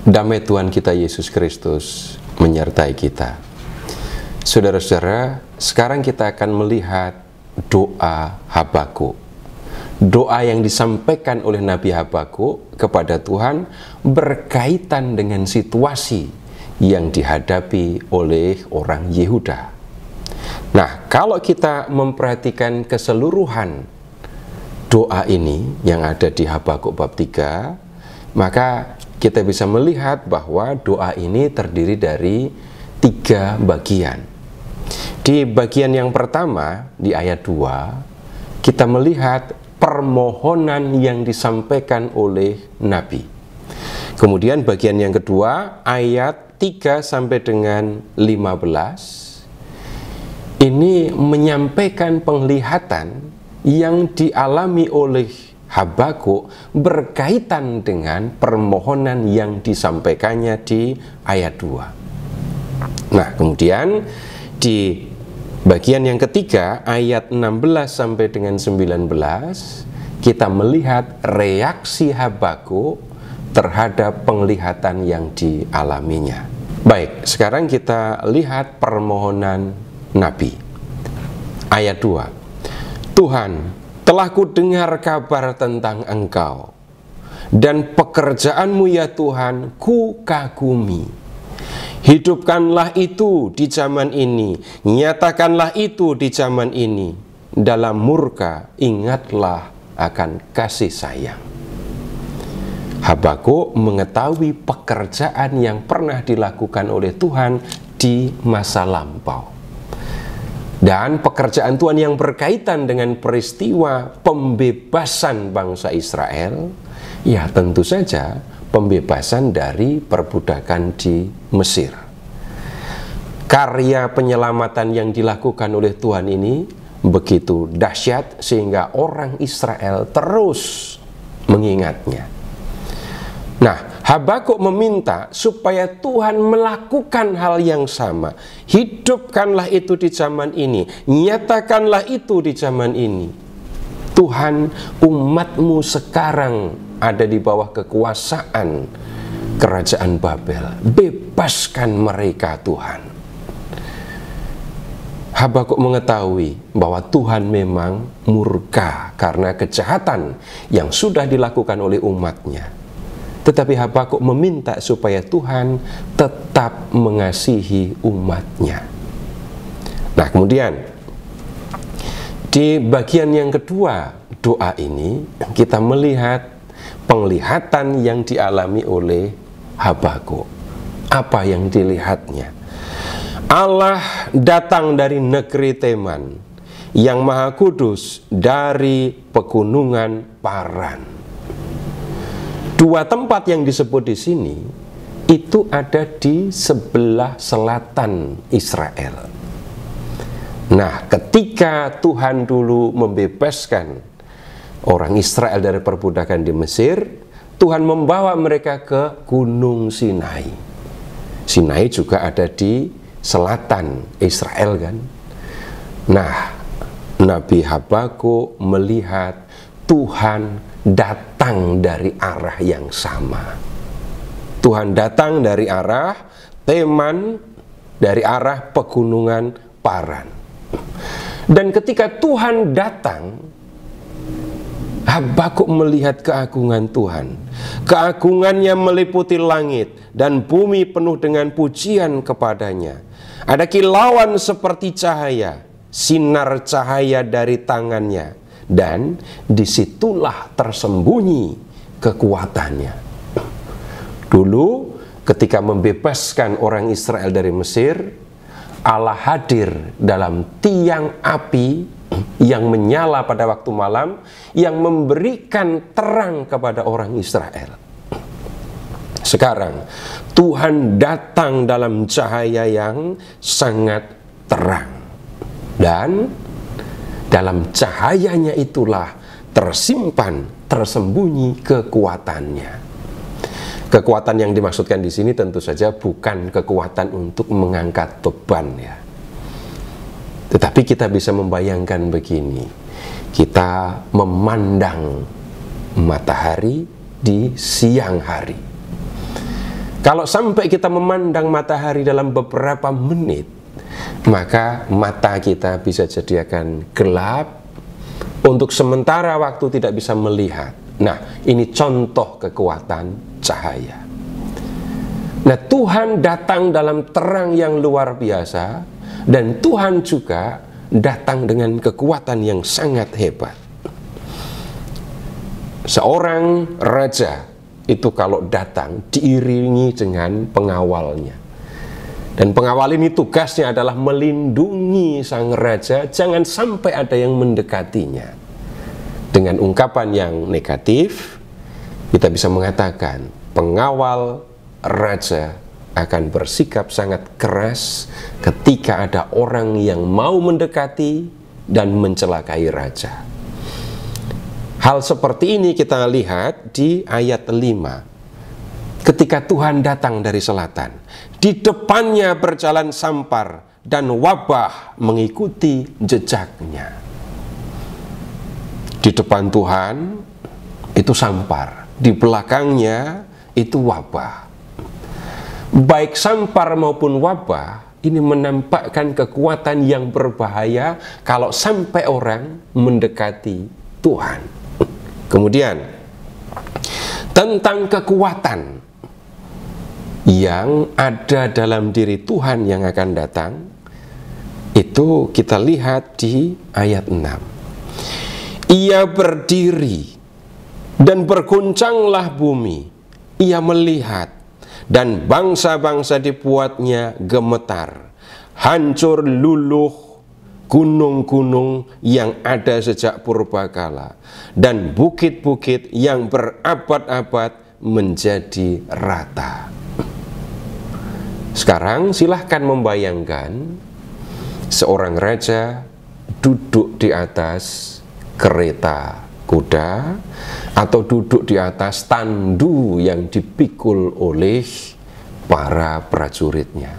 Damai Tuhan kita Yesus Kristus menyertai kita. Saudara-saudara, sekarang kita akan melihat doa Habakuk. Doa yang disampaikan oleh Nabi Habakuk kepada Tuhan berkaitan dengan situasi yang dihadapi oleh orang Yehuda. Nah, kalau kita memperhatikan keseluruhan doa ini yang ada di Habakuk bab 3, maka kita bisa melihat bahwa doa ini terdiri dari 3 bagian. Di bagian yang pertama, di ayat 2, kita melihat permohonan yang disampaikan oleh Nabi. Kemudian bagian yang kedua, ayat 3 sampai dengan 15, ini menyampaikan penglihatan yang dialami oleh Habakuk berkaitan dengan permohonan yang disampaikannya di ayat 2. Nah, kemudian di bagian yang ketiga, ayat 16 sampai dengan 19, kita melihat reaksi Habakuk terhadap penglihatan yang dialaminya. Baik, sekarang kita lihat permohonan Nabi. Ayat 2. Tuhan, telah kudengar kabar tentang Engkau, dan pekerjaan-Mu ya Tuhan ku kagumi. Hidupkanlah itu di zaman ini, nyatakanlah itu di zaman ini. Dalam murka ingatlah akan kasih sayang. Habakuk mengetahui pekerjaan yang pernah dilakukan oleh Tuhan di masa lampau. Dan pekerjaan Tuhan yang berkaitan dengan peristiwa pembebasan bangsa Israel, ya tentu saja pembebasan dari perbudakan di Mesir. Karya penyelamatan yang dilakukan oleh Tuhan ini begitu dahsyat sehingga orang Israel terus mengingatnya. Nah, Habakuk meminta supaya Tuhan melakukan hal yang sama. Hidupkanlah itu di zaman ini, nyatakanlah itu di zaman ini. Tuhan, umat-Mu sekarang ada di bawah kekuasaan kerajaan Babel. Bebaskan mereka, Tuhan. Habakuk mengetahui bahwa Tuhan memang murka karena kejahatan yang sudah dilakukan oleh umat-Nya. Tetapi Habakuk meminta supaya Tuhan tetap mengasihi umat-Nya. Nah, kemudian di bagian yang kedua doa ini kita melihat penglihatan yang dialami oleh Habakuk. Apa yang dilihatnya? Allah datang dari negeri Teman, yang Maha Kudus dari pegunungan Paran. 2 tempat yang disebut di sini itu ada di sebelah selatan Israel. Nah, ketika Tuhan dulu membebaskan orang Israel dari perbudakan di Mesir, Tuhan membawa mereka ke Gunung Sinai. Sinai juga ada di selatan Israel kan. Nah, Nabi Habakuk melihat Tuhan datang dari arah yang sama. Tuhan datang dari arah Teman, dari arah pegunungan Paran. Dan ketika Tuhan datang, Habakuk melihat keagungan Tuhan. Keagungannya meliputi langit dan bumi penuh dengan pujian kepadanya. Ada kilauan seperti cahaya, sinar cahaya dari tangannya, dan disitulah tersembunyi kekuatannya. Dulu ketika membebaskan orang Israel dari Mesir, Allah hadir dalam tiang api yang menyala pada waktu malam, yang memberikan terang kepada orang Israel. Sekarang Tuhan datang dalam cahaya yang sangat terang, dan dalam cahayanya itulah tersimpan, tersembunyi kekuatannya. Kekuatan yang dimaksudkan di sini tentu saja bukan kekuatan untuk mengangkat beban ya. Tetapi kita bisa membayangkan begini. kita memandang matahari di siang hari. Kalau sampai kita memandang matahari dalam beberapa menit, maka mata kita bisa jadi akan gelap, untuk sementara waktu tidak bisa melihat. Nah, ini contoh kekuatan cahaya. Nah, Tuhan datang dalam terang yang luar biasa, dan Tuhan juga datang dengan kekuatan yang sangat hebat. Seorang raja itu kalau datang diiringi dengan pengawalnya. Dan pengawal ini tugasnya adalah melindungi sang raja, jangan sampai ada yang mendekatinya. Dengan ungkapan yang negatif, kita bisa mengatakan pengawal raja akan bersikap sangat keras ketika ada orang yang mau mendekati dan mencelakai raja. Hal seperti ini kita lihat di ayat 5. Ketika Tuhan datang dari selatan, di depannya berjalan sampar dan wabah mengikuti jejaknya. Di depan Tuhan itu sampar, di belakangnya itu wabah. Baik sampar maupun wabah ini menampakkan kekuatan yang berbahaya kalau sampai orang mendekati Tuhan. Kemudian tentang kekuatan yang ada dalam diri Tuhan yang akan datang, itu kita lihat di ayat 6. Ia berdiri dan berguncanglah bumi, ia melihat dan bangsa-bangsa dibuatnya gemetar, hancur luluh gunung-gunung yang ada sejak purbakala, dan bukit-bukit yang berabad-abad menjadi rata. Sekarang silahkan membayangkan seorang raja duduk di atas kereta kuda atau duduk di atas tandu yang dipikul oleh para prajuritnya.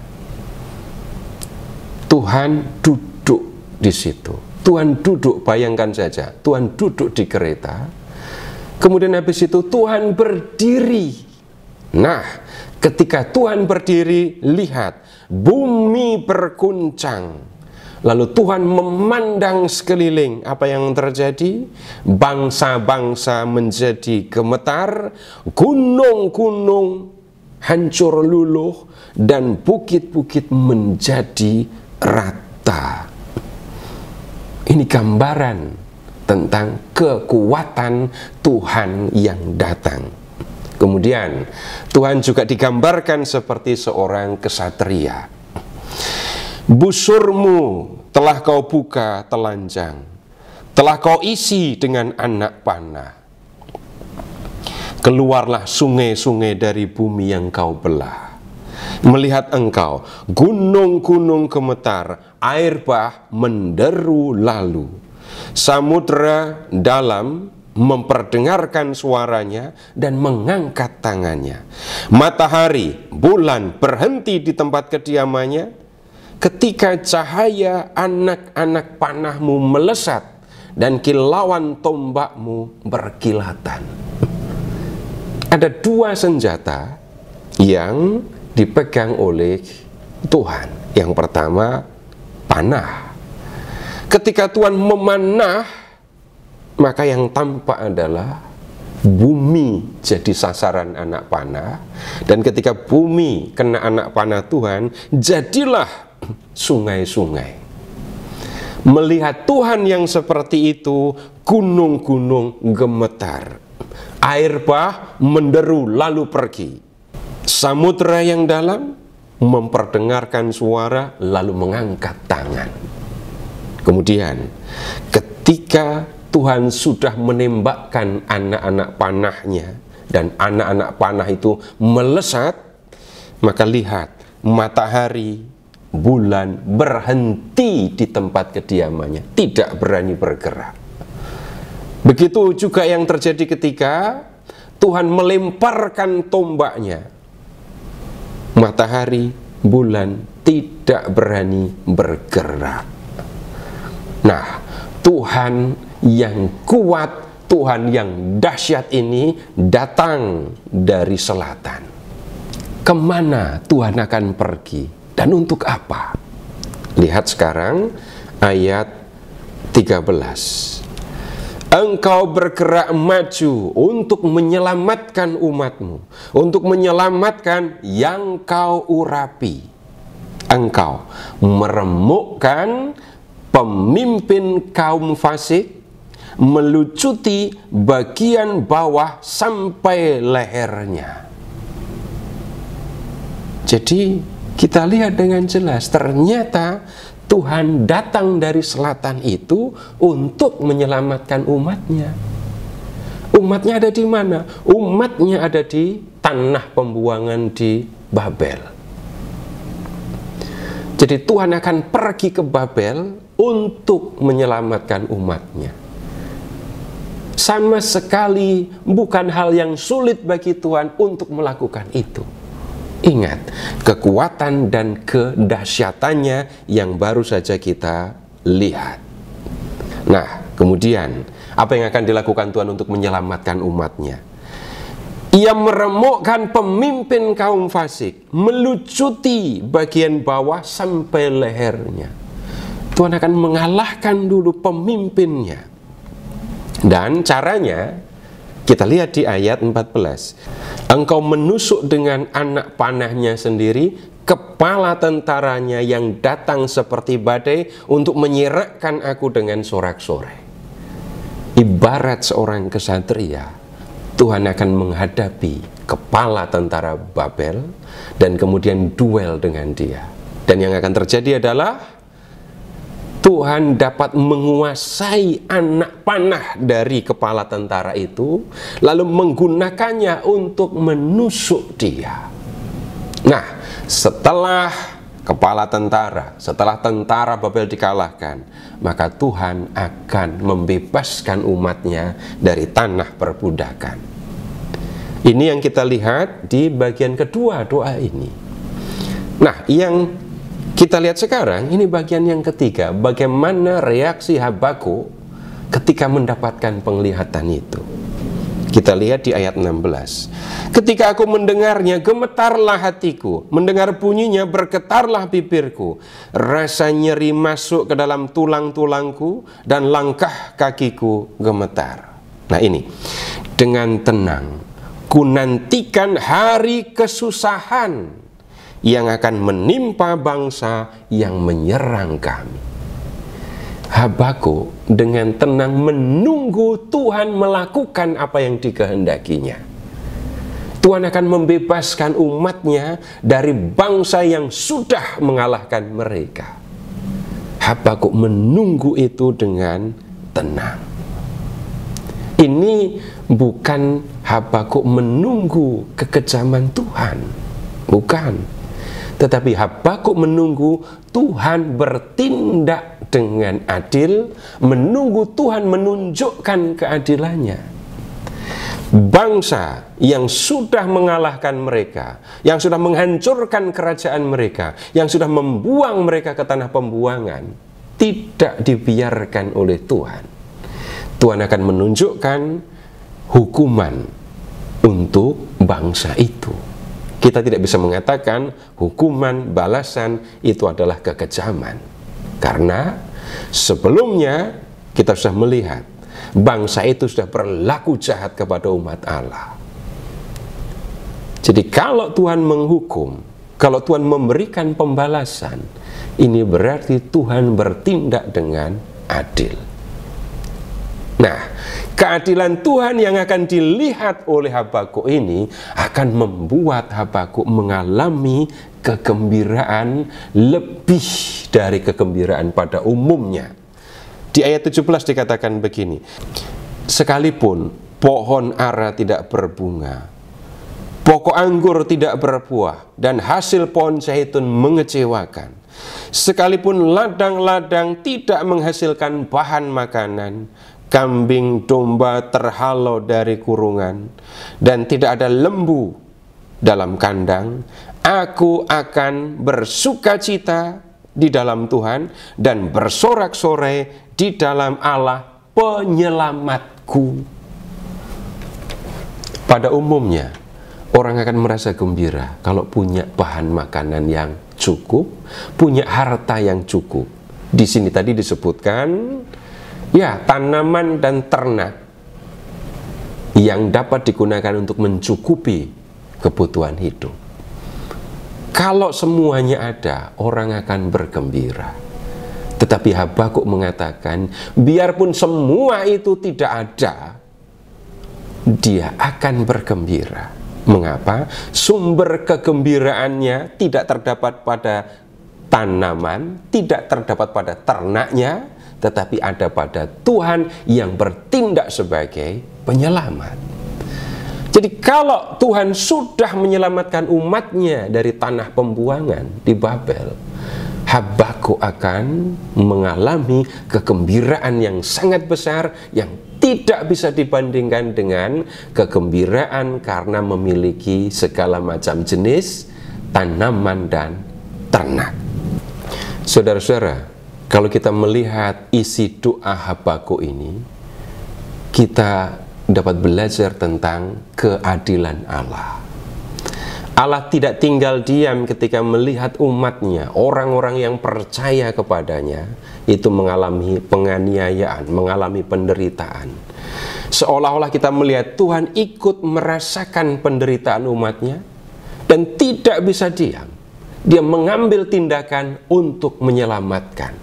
Tuhan duduk di situ. Tuhan duduk, bayangkan saja, Tuhan duduk di kereta. Kemudian habis itu Tuhan berdiri. Nah, ketika Tuhan berdiri, lihat, bumi berguncang. Lalu Tuhan memandang sekeliling, apa yang terjadi? Bangsa-bangsa menjadi gemetar, gunung-gunung hancur luluh, dan bukit-bukit menjadi rata. Ini gambaran tentang kekuatan Tuhan yang datang. Kemudian Tuhan juga digambarkan seperti seorang kesatria. Busurmu telah kau buka telanjang, telah kau isi dengan anak panah. Keluarlah sungai-sungai dari bumi yang kau belah. Melihat engkau, gunung-gunung gemetar, air bah menderu lalu. Samudra dalam memperdengarkan suaranya dan mengangkat tangannya. Matahari, bulan berhenti di tempat kediamannya. Ketika cahaya anak-anak panahmu melesat dan kilauan tombakmu berkilatan. Ada dua senjata yang dipegang oleh Tuhan. Yang pertama, panah. Ketika Tuhan memanah, maka yang tampak adalah bumi jadi sasaran anak panah. Dan ketika bumi kena anak panah Tuhan, jadilah sungai-sungai. Melihat Tuhan yang seperti itu, gunung-gunung gemetar, air bah menderu lalu pergi. Samudra yang dalam memperdengarkan suara lalu mengangkat tangan. Kemudian ketika Tuhan sudah menembakkan anak-anak panahnya dan anak-anak panah itu melesat, maka lihat matahari, bulan berhenti di tempat kediamannya, tidak berani bergerak. Begitu juga yang terjadi ketika Tuhan melemparkan tombaknya. Matahari, bulan tidak berani bergerak. Nah, Tuhan yang kuat, Tuhan yang dahsyat ini datang dari selatan. Kemana Tuhan akan pergi dan untuk apa? Lihat sekarang ayat 13. Engkau bergerak maju untuk menyelamatkan umatmu, untuk menyelamatkan yang kau urapi. Engkau meremukkan pemimpin kaum fasik, melucuti bagian bawah sampai lehernya. Jadi kita lihat dengan jelas, ternyata Tuhan datang dari selatan itu untuk menyelamatkan umatnya. Umatnya ada di mana? Umatnya ada di tanah pembuangan di Babel. Jadi Tuhan akan pergi ke Babel untuk menyelamatkan umatnya. Sama sekali bukan hal yang sulit bagi Tuhan untuk melakukan itu. Ingat, kekuatan dan kedahsyatannya yang baru saja kita lihat. Nah, kemudian apa yang akan dilakukan Tuhan untuk menyelamatkan umatnya? Ia meremukkan pemimpin kaum fasik, melucuti bagian bawah sampai lehernya. Tuhan akan mengalahkan dulu pemimpinnya. Dan caranya kita lihat di ayat 14. Engkau menusuk dengan anak panahnya sendiri kepala tentaranya yang datang seperti badai untuk menyirakkan aku dengan sorak-sorai. Ibarat seorang kesatria, Tuhan akan menghadapi kepala tentara Babel dan kemudian duel dengan dia. Dan yang akan terjadi adalah Tuhan dapat menguasai anak panah dari kepala tentara itu, lalu menggunakannya untuk menusuk dia. Nah, setelah kepala tentara, setelah tentara Babel dikalahkan, maka Tuhan akan membebaskan umatnya dari tanah perbudakan. Ini yang kita lihat di bagian kedua doa ini. Nah, yang kita lihat sekarang, ini bagian yang ketiga, bagaimana reaksi Habakuk ketika mendapatkan penglihatan itu. Kita lihat di ayat 16. Ketika aku mendengarnya, gemetarlah hatiku, mendengar bunyinya, bergetarlah bibirku, rasa nyeri masuk ke dalam tulang-tulangku, dan langkah kakiku gemetar. Nah ini, dengan tenang, ku nantikan hari kesusahan yang akan menimpa bangsa yang menyerang kami. Habakuk dengan tenang menunggu Tuhan melakukan apa yang dikehendakinya. Tuhan akan membebaskan umatnya dari bangsa yang sudah mengalahkan mereka. Habakuk menunggu itu dengan tenang. Ini bukan Habakuk menunggu kekejaman Tuhan, bukan. Tetapi Habakuk menunggu Tuhan bertindak dengan adil, menunggu Tuhan menunjukkan keadilannya. Bangsa yang sudah mengalahkan mereka, yang sudah menghancurkan kerajaan mereka, yang sudah membuang mereka ke tanah pembuangan, tidak dibiarkan oleh Tuhan. Tuhan akan menunjukkan hukuman untuk bangsa itu. Kita tidak bisa mengatakan hukuman balasan itu adalah kekejaman. Karena sebelumnya kita sudah melihat bangsa itu sudah berlaku jahat kepada umat Allah. Jadi kalau Tuhan menghukum, kalau Tuhan memberikan pembalasan, ini berarti Tuhan bertindak dengan adil. Nah, keadilan Tuhan yang akan dilihat oleh Habakuk ini akan membuat Habakuk mengalami kegembiraan lebih dari kegembiraan pada umumnya. Di ayat 17 dikatakan begini, sekalipun pohon ara tidak berbunga, pokok anggur tidak berbuah, dan hasil pohon zaitun mengecewakan, sekalipun ladang-ladang tidak menghasilkan bahan makanan, kambing domba terhalau dari kurungan, dan tidak ada lembu dalam kandang, aku akan bersukacita di dalam Tuhan dan bersorak-sorai di dalam Allah penyelamatku. Pada umumnya, orang akan merasa gembira kalau punya bahan makanan yang cukup, punya harta yang cukup. Di sini tadi disebutkan, ya, tanaman dan ternak yang dapat digunakan untuk mencukupi kebutuhan hidup. Kalau semuanya ada, orang akan bergembira. Tetapi Habakuk mengatakan, biarpun semua itu tidak ada, dia akan bergembira. Mengapa? Sumber kegembiraannya tidak terdapat pada tanaman, tidak terdapat pada ternaknya, tetapi ada pada Tuhan yang bertindak sebagai penyelamat. Jadi kalau Tuhan sudah menyelamatkan umatnya dari tanah pembuangan di Babel, Habakuk akan mengalami kegembiraan yang sangat besar yang tidak bisa dibandingkan dengan kegembiraan karena memiliki segala macam jenis tanaman dan ternak. Saudara-saudara, kalau kita melihat isi doa Habakuk ini, kita dapat belajar tentang keadilan Allah. Allah tidak tinggal diam ketika melihat umatnya, orang-orang yang percaya kepadanya, itu mengalami penganiayaan, mengalami penderitaan. Seolah-olah kita melihat Tuhan ikut merasakan penderitaan umatnya dan tidak bisa diam. Dia mengambil tindakan untuk menyelamatkan.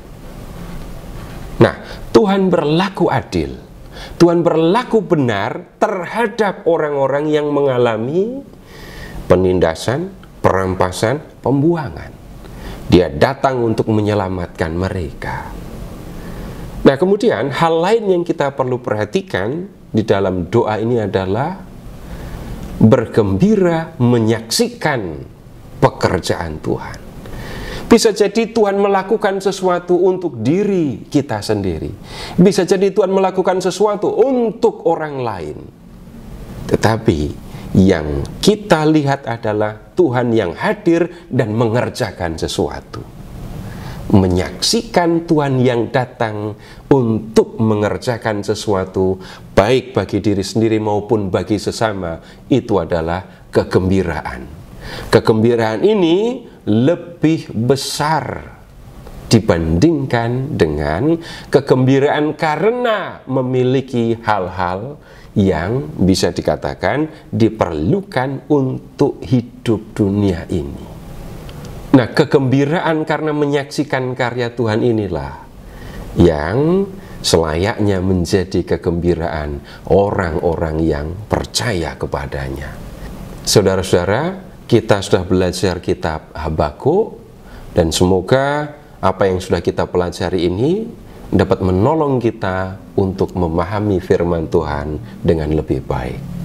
Nah, Tuhan berlaku adil. Tuhan berlaku benar terhadap orang-orang yang mengalami penindasan, perampasan, pembuangan. Dia datang untuk menyelamatkan mereka. Nah, kemudian hal lain yang kita perlu perhatikan di dalam doa ini adalah bergembira menyaksikan pekerjaan Tuhan. Bisa jadi Tuhan melakukan sesuatu untuk diri kita sendiri. Bisa jadi Tuhan melakukan sesuatu untuk orang lain. Tetapi yang kita lihat adalah Tuhan yang hadir dan mengerjakan sesuatu. Menyaksikan Tuhan yang datang untuk mengerjakan sesuatu, baik bagi diri sendiri maupun bagi sesama, itu adalah kegembiraan. Kegembiraan ini lebih besar dibandingkan dengan kegembiraan karena memiliki hal-hal yang bisa dikatakan diperlukan untuk hidup dunia ini. Nah, kegembiraan karena menyaksikan karya Tuhan inilah yang selayaknya menjadi kegembiraan orang-orang yang percaya kepadanya. Saudara-saudara, kita sudah belajar kitab Habakuk, dan semoga apa yang sudah kita pelajari ini dapat menolong kita untuk memahami firman Tuhan dengan lebih baik.